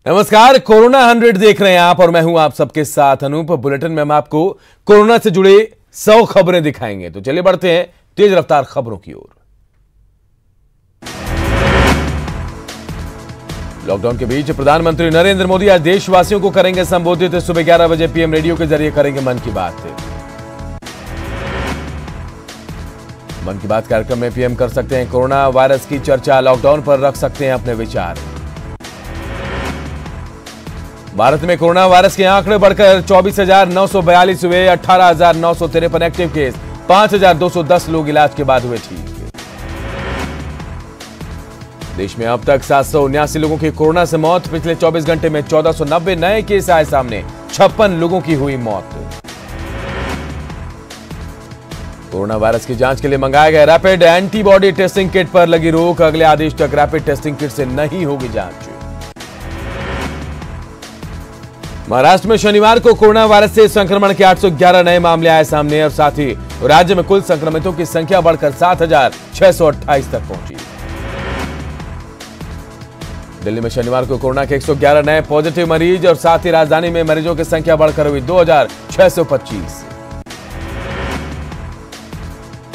नमस्कार, कोरोना 100 देख रहे हैं आप और मैं हूं आप सबके साथ अनूप। बुलेटिन में हम आपको कोरोना से जुड़े 100 खबरें दिखाएंगे। तो चलिए बढ़ते हैं तेज रफ्तार खबरों की ओर। लॉकडाउन के बीच प्रधानमंत्री नरेंद्र मोदी आज देशवासियों को करेंगे संबोधित। सुबह 11 बजे पीएम रेडियो के जरिए करेंगे मन की बात। मन की बात कार्यक्रम में पीएम कर सकते हैं कोरोना वायरस की चर्चा, लॉकडाउन पर रख सकते हैं अपने विचार। भारत में कोरोना वायरस के आंकड़े बढ़कर 24,942 हुए, 18,953 एक्टिव केस, 5,210 लोग इलाज के बाद हुए ठीक। देश में अब तक 779 लोगों की कोरोना से मौत। पिछले 24 घंटे में 1490 नए केस आए सामने, 56 लोगों की हुई मौत। कोरोना वायरस की जांच के लिए मंगाया गया रैपिड एंटीबॉडी टेस्टिंग किट पर लगी रोक। अगले आदेश तक रैपिड टेस्टिंग किट से नहीं होगी जांच। महाराष्ट्र में शनिवार को कोरोना वायरस से संक्रमण के 811 नए मामले आए सामने और साथ ही राज्य में कुल संक्रमितों की संख्या बढ़कर 7,628 तक पहुंची। दिल्ली में शनिवार को कोरोना के 111 नए पॉजिटिव मरीज और साथ ही राजधानी में मरीजों की संख्या बढ़कर हुई 2,625।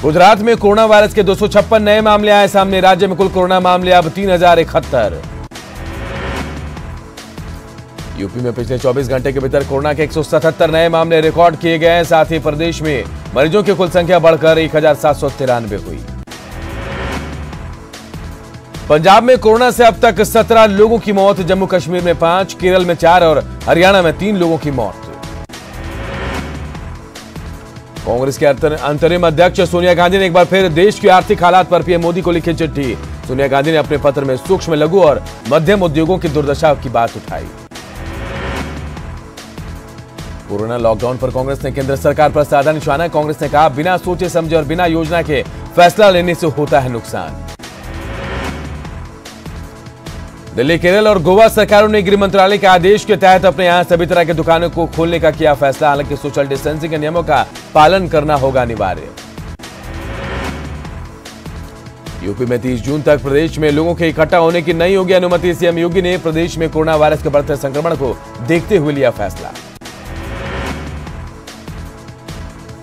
गुजरात में कोरोना वायरस के 256 नए मामले आए सामने। राज्य में कुल कोरोना मामले अब 3,071। यूपी में पिछले 24 घंटे के भीतर कोरोना के 177 नए मामले रिकॉर्ड किए गए हैं। साथ ही प्रदेश में मरीजों की कुल संख्या बढ़कर 1,793 हुई। पंजाब में कोरोना से अब तक 17 लोगों की मौत, जम्मू कश्मीर में 5, केरल में 4 और हरियाणा में 3 लोगों की मौत। कांग्रेस के अंतरिम अध्यक्ष सोनिया गांधी ने एक बार फिर देश की आर्थिक हालात पर पीएम मोदी को लिखी चिट्ठी। सोनिया गांधी ने अपने पत्र में सूक्ष्म, लघु और मध्यम उद्योगों की दुर्दशा की बात उठाई। कोरोना लॉकडाउन पर कांग्रेस ने केंद्र सरकार पर साधा निशाना। कांग्रेस ने कहा, बिना सोचे समझे और बिना योजना के फैसला लेने से होता है नुकसान। दिल्ली, केरल और गोवा सरकारों ने गृह मंत्रालय के आदेश के तहत अपने यहां सभी तरह की दुकानों को खोलने का किया फैसला। हालांकि सोशल डिस्टेंसिंग के नियमों का पालन करना होगा अनिवार्य। यूपी में 30 जून तक प्रदेश में लोगों के इकट्ठा होने की नहीं होगी अनुमति। सीएम योगी ने प्रदेश में कोरोना वायरस के बढ़ते संक्रमण को देखते हुए लिया फैसला।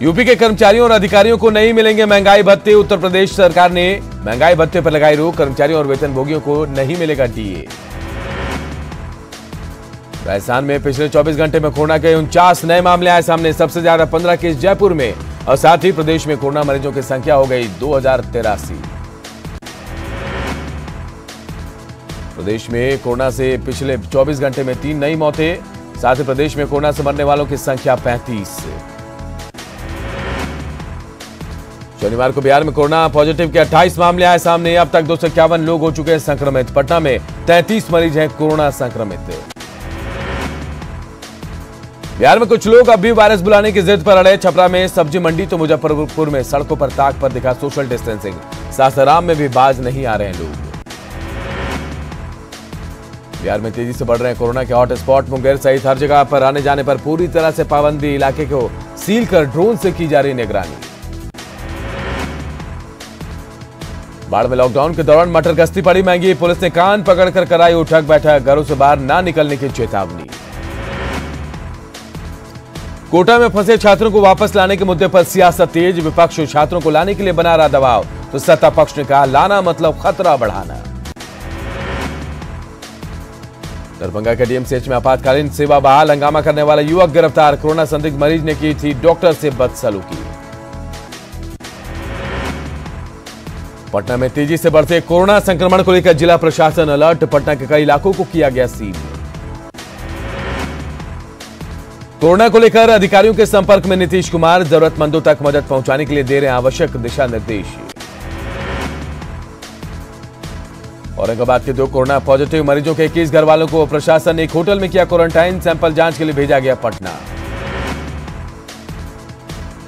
यूपी के कर्मचारियों और अधिकारियों को नहीं मिलेंगे महंगाई भत्ते। उत्तर प्रदेश सरकार ने महंगाई भत्ते पर लगाई रोक। कर्मचारियों और वेतनभोगियों को नहीं मिलेगा डीए। राजस्थान में पिछले 24 घंटे में कोरोना के 49 नए मामले आए सामने। सबसे ज्यादा 15 केस जयपुर में और साथ ही प्रदेश में कोरोना मरीजों की संख्या हो गई 2,083। प्रदेश में कोरोना से पिछले 24 घंटे में 3 नई मौतें। साथ ही प्रदेश में कोरोना से मरने वालों की संख्या 35। शनिवार को बिहार में कोरोना पॉजिटिव के 28 मामले आए सामने। अब तक 251 लोग हो चुके हैं संक्रमित। पटना में 33 मरीज हैं कोरोना संक्रमित। बिहार में कुछ लोग अब भी वायरस बुलाने की जिद पर अड़े। छपरा में सब्जी मंडी तो मुजफ्फरपुर में सड़कों पर ताक पर दिखा सोशल डिस्टेंसिंग। सासाराम में भी बाज नहीं आ रहे हैं लोग। बिहार में तेजी से बढ़ रहे हैं कोरोना के हॉट स्पॉट। मुंगेर सहित हर जगह पर आने जाने पर पूरी तरह से पाबंदी। इलाके को सील कर ड्रोन से की जा रही निगरानी। बाढ़ में लॉकडाउन के दौरान मटर गश्ती पड़ी महंगी। पुलिस ने कान पकड़कर कराई उठक बैठक। घरों से बाहर ना निकलने की चेतावनी। कोटा में फंसे छात्रों को वापस लाने के मुद्दे पर सियासत तेज। विपक्ष छात्रों को लाने के लिए बना रहा दबाव, तो सत्ता पक्ष ने कहा लाना मतलब खतरा बढ़ाना। दरभंगा के डीएमसीएच में आपातकालीन सेवा बहाल। हंगामा करने वाला युवक गिरफ्तार। कोरोना संदिग्ध मरीज ने की थी डॉक्टर से बदसलूकी। पटना में तेजी से बढ़ते कोरोना संक्रमण को लेकर जिला प्रशासन अलर्ट। पटना के कई इलाकों को किया गया सील। कोरोना को लेकर अधिकारियों के संपर्क में नीतीश कुमार। जरूरतमंदों तक मदद पहुंचाने के लिए दे रहे हैं आवश्यक दिशा निर्देश। औरंगाबाद के 2 कोरोना पॉजिटिव मरीजों के 21 घर वालों को प्रशासन ने एक होटल में किया क्वारंटाइन। सैंपल जांच के लिए भेजा गया पटना।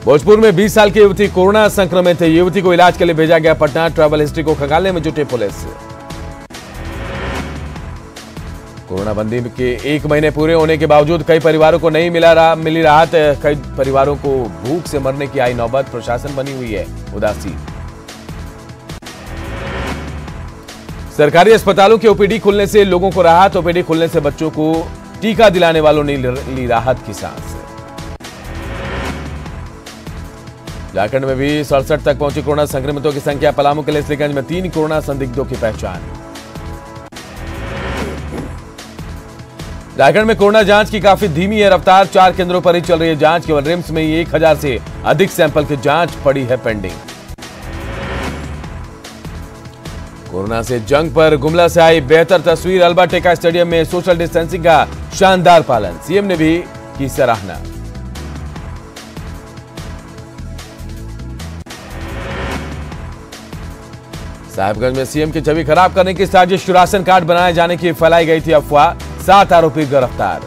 भोजपुर में 20 साल की युवती कोरोना संक्रमित है। युवती को इलाज के लिए भेजा गया पटना। ट्रैवल हिस्ट्री को खंगालने में जुटे पुलिस। कोरोना बंदी के 1 महीने पूरे होने के बावजूद कई परिवारों को नहीं मिली राहत। कई परिवारों को भूख से मरने की आई नौबत। प्रशासन बनी हुई है उदासीन। सरकारी अस्पतालों के ओपीडी खुलने से लोगों को राहत, ओपीडी खुलने से बच्चों को टीका दिलाने वालों ने ली राहत की सांस। झारखंड में भी 67 तक पहुंची कोरोना संक्रमितों की संख्या। पलामू के लेस्लीगंज में 3 कोरोना संदिग्धों की पहचान। झारखंड में कोरोना जांच की काफी धीमी है रफ्तार। 4 केंद्रों पर ही चल रही है जांच। केवल रिम्स में ही 1000 से अधिक सैंपल की जांच पड़ी है पेंडिंग। कोरोना से जंग पर गुमला से आई बेहतर तस्वीर। अल्बर्ट एक्का स्टेडियम में सोशल डिस्टेंसिंग का शानदार पालन, सीएम ने भी की सराहना। साहिबगंज में सीएम की छवि खराब करने की साजिश, राशन कार्ड बनाए जाने की फैलाई गई थी अफवाह। 7 आरोपी गिरफ्तार।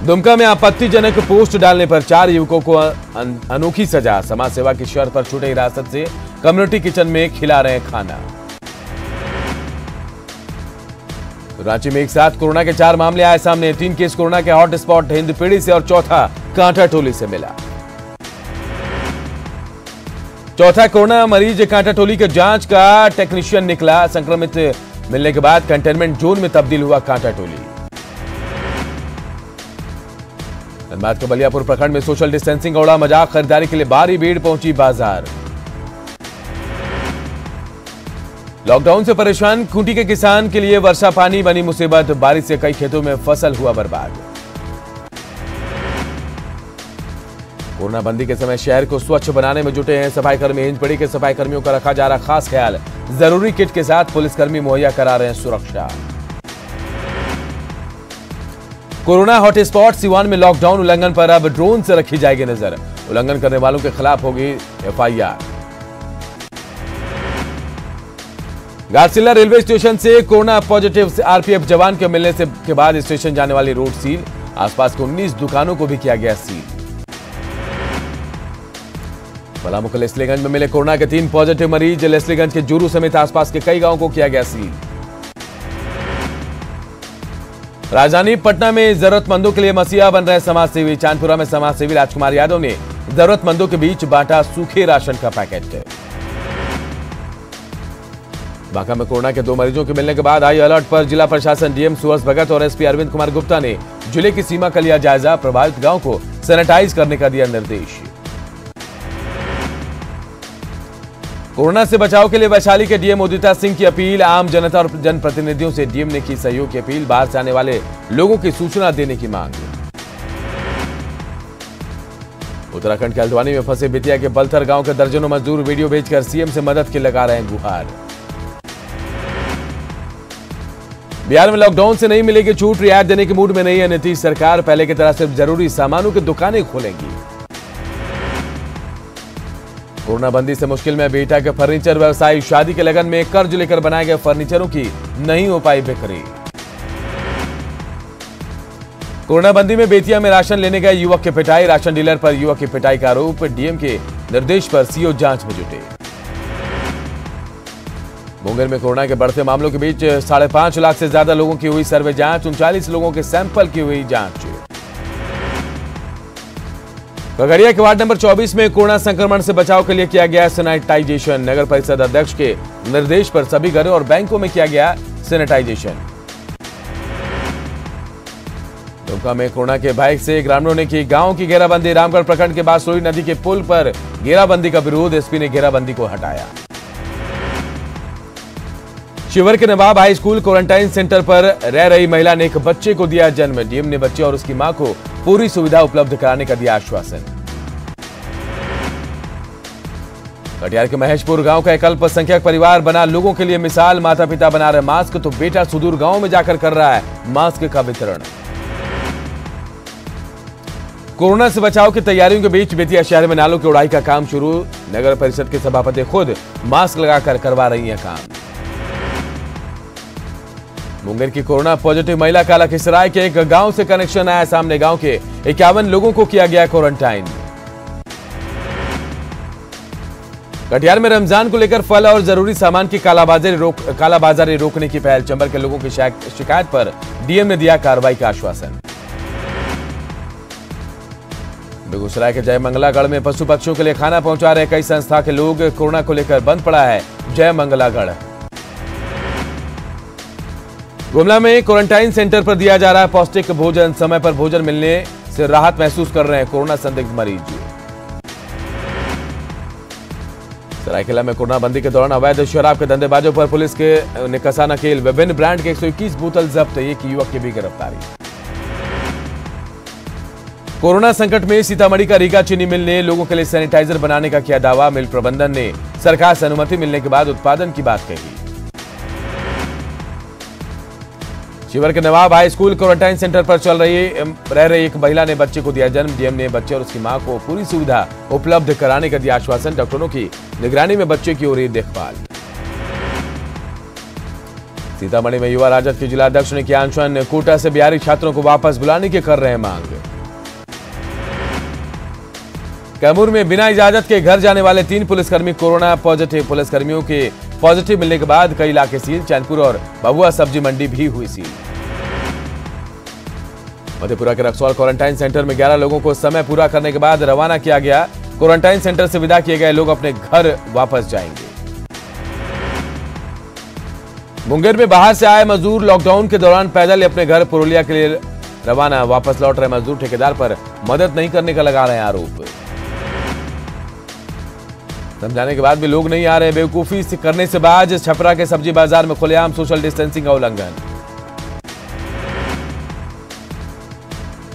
दुमका में आपत्तिजनक पोस्ट डालने पर 4 युवकों को अनोखी सजा। समाज सेवा की शर्त पर छूटे हिरासत से कम्युनिटी किचन में खिला रहे खाना। रांची में एक साथ कोरोना के 4 मामले आए सामने। 3 केस कोरोना के हॉटस्पॉट हिंदपीढ़ी से और चौथा कांटाटोली से मिला। चौथा कोरोना मरीज कांटाटोली के जांच का टेक्नीशियन निकला। संक्रमित मिलने के बाद कंटेनमेंट जोन में तब्दील हुआ कांटाटोली। धनबाद के बलियापुर प्रखंड में सोशल डिस्टेंसिंग का उड़ा मजाक। खरीदारी के लिए भारी भीड़ पहुंची बाजार। लॉकडाउन से परेशान खूंटी के किसान के लिए वर्षा पानी बनी मुसीबत। बारिश से कई खेतों में फसल हुआ बर्बाद। कोरोना बंदी के समय शहर को स्वच्छ बनाने में जुटे हैं सफाईकर्मी। हिंदपीढ़ी के सफाईकर्मियों का रखा जा रहा खास ख्याल। जरूरी किट के साथ पुलिसकर्मी मुहैया करा रहे हैं सुरक्षा। कोरोना हॉटस्पॉट सिवान में लॉकडाउन उल्लंघन पर अब ड्रोन से रखी जाएगी नजर। उल्लंघन करने वालों के खिलाफ होगी एफआईआर। घाटशिला रेलवे स्टेशन से कोरोना पॉजिटिव आरपीएफ जवान के मिलने से के बाद स्टेशन जाने वाली रोड सील। आसपास के 19 दुकानों को भी किया गया सील। पलामू के लेस्लीगंज में मिले कोरोना के 3 पॉजिटिव मरीज। लेस्लीगंज के जूरू समेत आसपास के कई गांवों को किया गया सील। राजधानी पटना में जरूरतमंदों के लिए मसीहा बन रहे समाजसेवी। चांदपुरा में समाजसेवी राजकुमार यादव ने जरूरतमंदों के बीच बांटा सूखे राशन का पैकेट। बांका में कोरोना के 2 मरीजों के मिलने के बाद हाई अलर्ट पर जिला प्रशासन। डीएम सुभाष भगत और एसपी अरविंद कुमार गुप्ता ने जिले की सीमा का लिया जायजा। प्रभावित गांव को सैनिटाइज करने का दिया निर्देश। कोरोना से बचाव के लिए वैशाली के डीएम उदिता सिंह की अपील। आम जनता और जनप्रतिनिधियों से डीएम ने की सहयोग की अपील। बाहर से आने वाले लोगों की सूचना देने की मांग। उत्तराखंड के हल्द्वानी में फंसे बेतिया के बलथर गांव के दर्जनों मजदूर वीडियो भेजकर सीएम से मदद के लगा रहे हैं गुहार। बिहार में लॉकडाउन से नहीं मिलेगी छूट। रियायत देने के मूड में नहीं है नीतीश सरकार। पहले की तरह सिर्फ जरूरी सामानों की दुकानें खोलेंगी। कोरोना बंदी से मुश्किल में बेटा के फर्नीचर व्यवसायी। शादी के लगन में कर्ज लेकर बनाए गए फर्नीचरों की नहीं हो पाई बिक्री। कोरोना बंदी में बेतिया में राशन लेने गए युवक की पिटाई। राशन डीलर पर युवक की पिटाई का आरोप। डीएम के निर्देश पर सीओ जांच में जुटे। मुंगेर में कोरोना के बढ़ते मामलों के बीच 5.5 लाख से ज्यादा लोगों की हुई सर्वे जांच। 39 लोगों के सैंपल की हुई जांच। खगड़िया के वार्ड नंबर 24 में कोरोना संक्रमण से बचाव के लिए किया गया सैनिटाइजेशन। नगर परिषद अध्यक्ष के निर्देश पर सभी घरों और बैंकों में किया गया सैनिटाइजेशन। दुमका में कोरोना के भय से ग्रामीणों ने की गांव की घेराबंदी। रामगढ़ प्रखंड के बासोई नदी के पुल पर घेराबंदी का विरोध। एसपी ने घेराबंदी को हटाया। शिवहर के नवाब हाई स्कूल क्वारंटाइन सेंटर पर रह रही महिला ने एक बच्चे को दिया जन्म। डीएम ने बच्चे और उसकी मां को पूरी सुविधा उपलब्ध कराने का दिया आश्वासन। कटिहार के महेशपुर गांव का एक अल्पसंख्यक परिवार बना लोगों के लिए मिसाल। माता पिता बना रहे मास्क तो बेटा सुदूर गांव में जाकर कर रहा है मास्क का वितरण। कोरोना से बचाव की तैयारियों के बीच बेतिया शहर में नालों की उड़ाई का काम शुरू। नगर परिषद के सभापति खुद मास्क लगाकर करवा रही हैं काम। मुंगेर की कोरोना पॉजिटिव महिला का लखीसराय के एक गांव से कनेक्शन आया सामने। गांव के 51 लोगों को किया गया क्वारंटाइन। कटिहार में रमजान को लेकर फल और जरूरी सामान की कालाबाजारी रोकने की पहल। चंबल के लोगों की शिकायत पर डीएम ने दिया कार्रवाई का आश्वासन। बेगूसराय के जय मंगलागढ़ में पशु पक्षियों के लिए खाना पहुंचा रहे कई संस्था के लोग। कोरोना को लेकर बंद पड़ा है जय मंगलागढ़। गुमला में क्वारंटाइन सेंटर पर दिया जा रहा है पौष्टिक भोजन। समय पर भोजन मिलने से राहत महसूस कर रहे हैं कोरोना संदिग्ध मरीज। सरायकेला में कोरोना बंदी के दौरान अवैध शराब के धंधेबाजों पर पुलिस के ने कसा नकेल। विभिन्न ब्रांड के 121 बोतल जब्त। एक युवक की भी गिरफ्तारी। कोरोना संकट में सीतामढ़ी का रीगा चीनी मिल ने लोगों के लिए सैनिटाइजर बनाने का किया दावा। मिल प्रबंधन ने सरकार से अनुमति मिलने के बाद उत्पादन की बात कही। शिवर के नवाब हाई स्कूल क्वारंटाइन सेंटर पर रह रही एक महिला ने बच्चे को दिया जन्म। डीएम ने बच्चे और उसकी मां को पूरी सुविधा उपलब्ध कराने का दिया आश्वासन। डॉक्टरों की निगरानी में बच्चे की हो रही देखभाल। सीतामढ़ी में युवा राजद के जिलाध्यक्ष ने किया अनशन। कोटा से बिहारी छात्रों को वापस बुलाने की कर रहे हैं मांग। कैमूर में बिना इजाजत के घर जाने वाले 3 पुलिसकर्मी कोरोना पॉजिटिव। पुलिसकर्मियों के पॉजिटिव मिलने के बाद कई इलाके सील। चैनपुर और बबुआ सब्जी मंडी भी हुई सील। मधेपुरा के रक्सौल क्वारंटाइन सेंटर में 11 लोगों को समय पूरा करने के बाद रवाना किया गया। क्वारंटाइन सेंटर से विदा किए गए लोग अपने घर वापस जाएंगे। मुंगेर में बाहर से आए मजदूर लॉकडाउन के दौरान पैदल अपने घर पुरुलिया के लिए रवाना। वापस लौट रहे मजदूर ठेकेदार पर मदद नहीं करने का लगा रहे हैं आरोप। समझाने के बाद भी लोग नहीं आ रहे। बेवकूफी से करने से बाज। छपरा के सब्जी बाजार में खुलेआम सोशल डिस्टेंसिंग का उल्लंघन।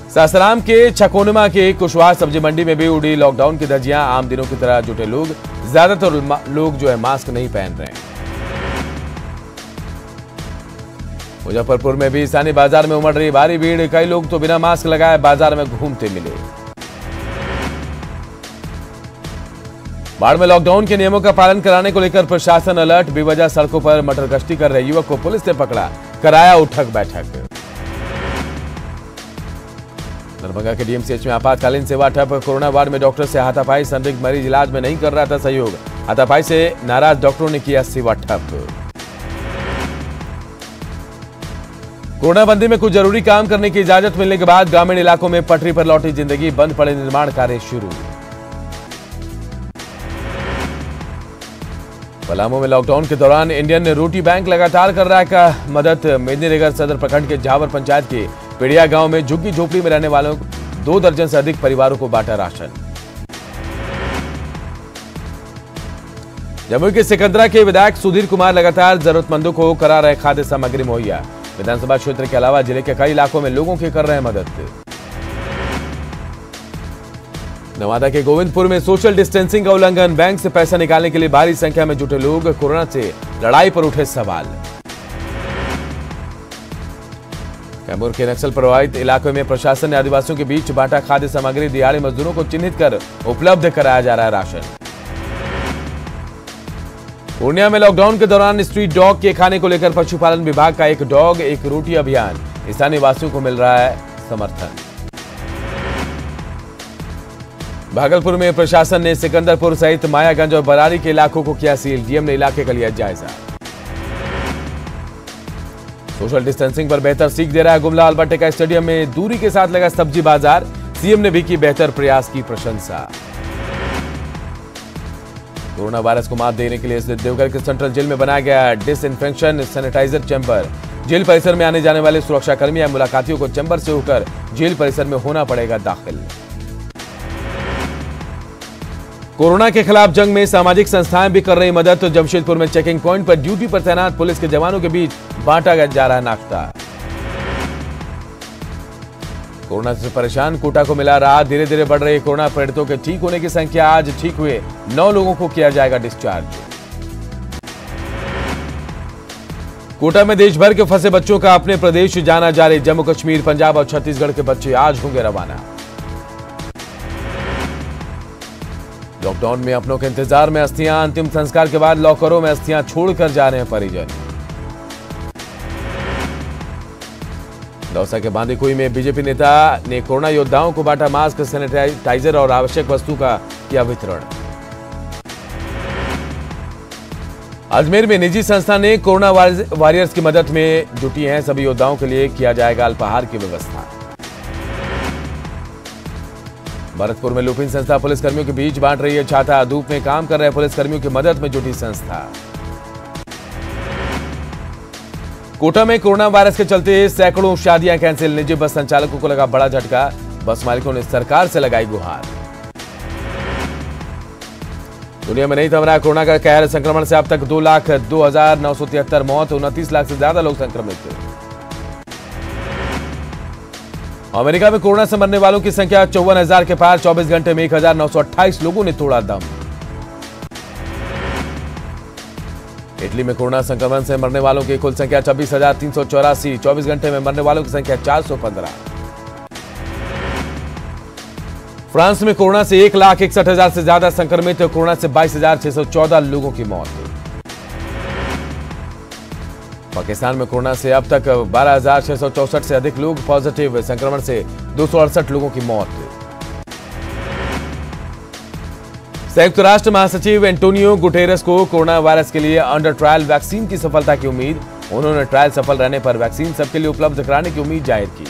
सासाराम के छकोनमा के कुशवाहा सब्जी मंडी में भी उड़ी लॉकडाउन की धज्जियां। आम दिनों की तरह जुटे लोग। ज्यादातर लोग मास्क नहीं पहन रहे हैं। मुजफ्फरपुर में भी स्थानीय बाजार में उमड़ रही भारी भीड़। कई लोग तो बिना मास्क लगाए बाजार में घूमते मिले। बाढ़ में लॉकडाउन के नियमों का पालन कराने को लेकर प्रशासन अलर्ट। बेवजह सड़कों पर मटर गश्ती कर रहे युवक को पुलिस ने पकड़ा। कराया उठक बैठक। दरभंगा के डीएमसीएच में आपातकालीन सेवा ठप। कोरोना वार्ड में डॉक्टर से हाथापाई। संदिग्ध मरीज इलाज में नहीं कर रहा था सहयोग। हाथापाई से नाराज डॉक्टरों ने किया सेवा ठप। कोरोना बंदी में कुछ जरूरी काम करने की इजाजत मिलने के बाद ग्रामीण इलाकों में पटरी पर लौटी जिंदगी। बंद पड़े निर्माण कार्य शुरू। पलामू में लॉकडाउन के दौरान इंडियन रोटी बैंक लगातार कर रहा है मदद। मेदिनीनगर सदर प्रखंड के झावर पंचायत के पेड़िया गांव में झुग्गी झोपड़ी में रहने वालों 2 दर्जन से अधिक परिवारों को बांटा राशन। जमुई के सिकंदरा के विधायक सुधीर कुमार लगातार जरूरतमंदों को करा रहे खाद्य सामग्री मुहैया। विधानसभा क्षेत्र के अलावा जिले के कई इलाकों में लोगों की कर रहे हैं मदद। नवादा के गोविंदपुर में सोशल डिस्टेंसिंग का उल्लंघन। बैंक से पैसा निकालने के लिए भारी संख्या में जुटे लोग। कोरोना से लड़ाई पर उठे सवाल। कैमूर के नक्सल प्रभावित इलाकों में प्रशासन ने आदिवासियों के बीच बांटा खाद्य सामग्री। दिहाड़ी मजदूरों को चिन्हित कर उपलब्ध कराया जा रहा है राशन। पूर्णिया में लॉकडाउन के दौरान स्ट्रीट डॉग के खाने को लेकर पशुपालन विभाग का एक डॉग एक रोटी अभियान। स्थानीय वासियों को मिल रहा है समर्थन। भागलपुर में प्रशासन ने सिकंदरपुर सहित मायागंज और बरारी के इलाकों को किया सील। डीएम ने इलाके का लिया जायजा। सोशल डिस्टेंसिंग पर बेहतर सीख दे रहा है गुमला अल्बर्टेका स्टेडियम में दूरी के साथ लगा सब्जी बाजार। सीएम ने भी की बेहतर प्रयास की प्रशंसा। कोरोना वायरस को मात देने के लिए देवघर के सेंट्रल जेल में बनाया गया डिसइंफेक्शन सैनिटाइजर चैम्बर। जेल परिसर में आने जाने वाले सुरक्षाकर्मी या मुलाकातियों को चैम्बर से होकर जेल परिसर में होना पड़ेगा दाखिल। कोरोना के खिलाफ जंग में सामाजिक संस्थाएं भी कर रही मदद। तो जमशेदपुर में चेकिंग पॉइंट पर ड्यूटी पर तैनात पुलिस के जवानों के बीच बांटा जा रहा है नाश्ता। कोरोना से परेशान कोटा को मिला राहत। धीरे धीरे बढ़ रही कोरोना पीड़ितों के ठीक होने की संख्या। आज ठीक हुए 9 लोगों को किया जाएगा डिस्चार्ज। कोटा में देश भर के फंसे बच्चों का अपने प्रदेश जाना जारी। जम्मू कश्मीर, पंजाब और छत्तीसगढ़ के बच्चे आज होंगे रवाना। लॉकडाउन में अपनों के इंतजार में अस्थियां। अंतिम संस्कार के बाद लॉकरों में अस्थियां छोड़कर जा रहे हैं परिजन। दौसा के बांदीकुई में बीजेपी नेता ने कोरोना योद्धाओं को बांटा मास्क, सैनिटाइजर और आवश्यक वस्तु का किया वितरण। अजमेर में निजी संस्था ने कोरोना वॉरियर्स की मदद में जुटी हैं। सभी योद्धाओं के लिए किया जाएगा अल्पाहार की व्यवस्था। भरतपुर में लुपिन संस्था पुलिसकर्मियों के बीच बांट रही है छाता। धूप में काम कर रहे पुलिसकर्मियों की मदद में जुटी संस्था। कोटा में कोरोना वायरस के चलते सैकड़ों शादियां कैंसिल। निजी बस संचालकों को लगा बड़ा झटका। बस मालिकों ने सरकार से लगाई गुहार। दुनिया में नहीं थम रहा कोरोना का कहर। संक्रमण से अब तक 2,02,973 मौत, 29 लाख से ज्यादा लोग संक्रमित। अमेरिका में कोरोना से मरने वालों की संख्या 54,000 के पार। 24 घंटे में 1,928 लोगों ने तोड़ा दम। इटली में कोरोना संक्रमण से मरने वालों की कुल संख्या 26,384। 24 घंटे में मरने वालों की संख्या 415। फ्रांस में कोरोना से 1,61,000 से ज्यादा संक्रमित। कोरोना से 22,614 लोगों की मौत। पाकिस्तान में कोरोना से अब तक 12,664 से अधिक लोग पॉजिटिव। संक्रमण से 268 लोगों की मौत। संयुक्त राष्ट्र महासचिव एंटोनियो गुटेरेस को कोरोना वायरस के लिए अंडर ट्रायल वैक्सीन की सफलता की उम्मीद। उन्होंने ट्रायल सफल रहने पर वैक्सीन सबके लिए उपलब्ध कराने की उम्मीद जाहिर की।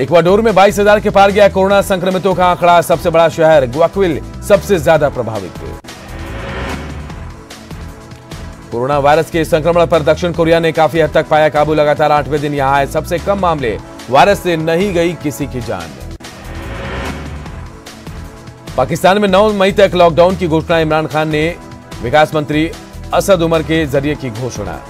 इक्वाडोर में 22,000 के पार गया कोरोना संक्रमितों का आंकड़ा। सबसे बड़ा शहर ग्वायाक्विल सबसे ज्यादा प्रभावित। कोरोना वायरस के संक्रमण पर दक्षिण कोरिया ने काफी हद तक पाया काबू। लगातार 8वें दिन यहां आए सबसे कम मामले। वायरस से नहीं गई किसी की जान। पाकिस्तान में 9 मई तक लॉकडाउन की घोषणा। इमरान खान ने विकास मंत्री असद उमर के जरिए की घोषणा।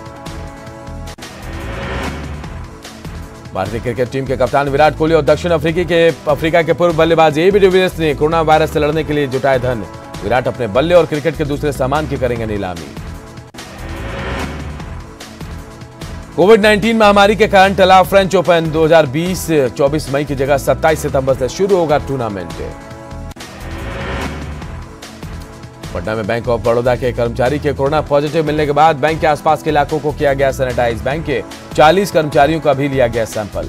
भारतीय क्रिकेट टीम के कप्तान विराट कोहली और दक्षिण अफ्रीका के पूर्व बल्लेबाज एबी डिविलियर्स ने कोरोना वायरस से लड़ने के लिए जुटाए धन। विराट अपने बल्ले और क्रिकेट के दूसरे सामान की करेंगे नीलामी। कोविड-19 महामारी के कारण टला फ्रेंच ओपन 2020। 24 मई की जगह 27 सितंबर से शुरू होगा टूर्नामेंट। पटना में बैंक ऑफ बड़ौदा के कर्मचारी के कोरोना पॉजिटिव मिलने के बाद बैंक के आसपास के इलाकों को किया गया सैनिटाइज। बैंक के 40 कर्मचारियों का भी लिया गया सैंपल।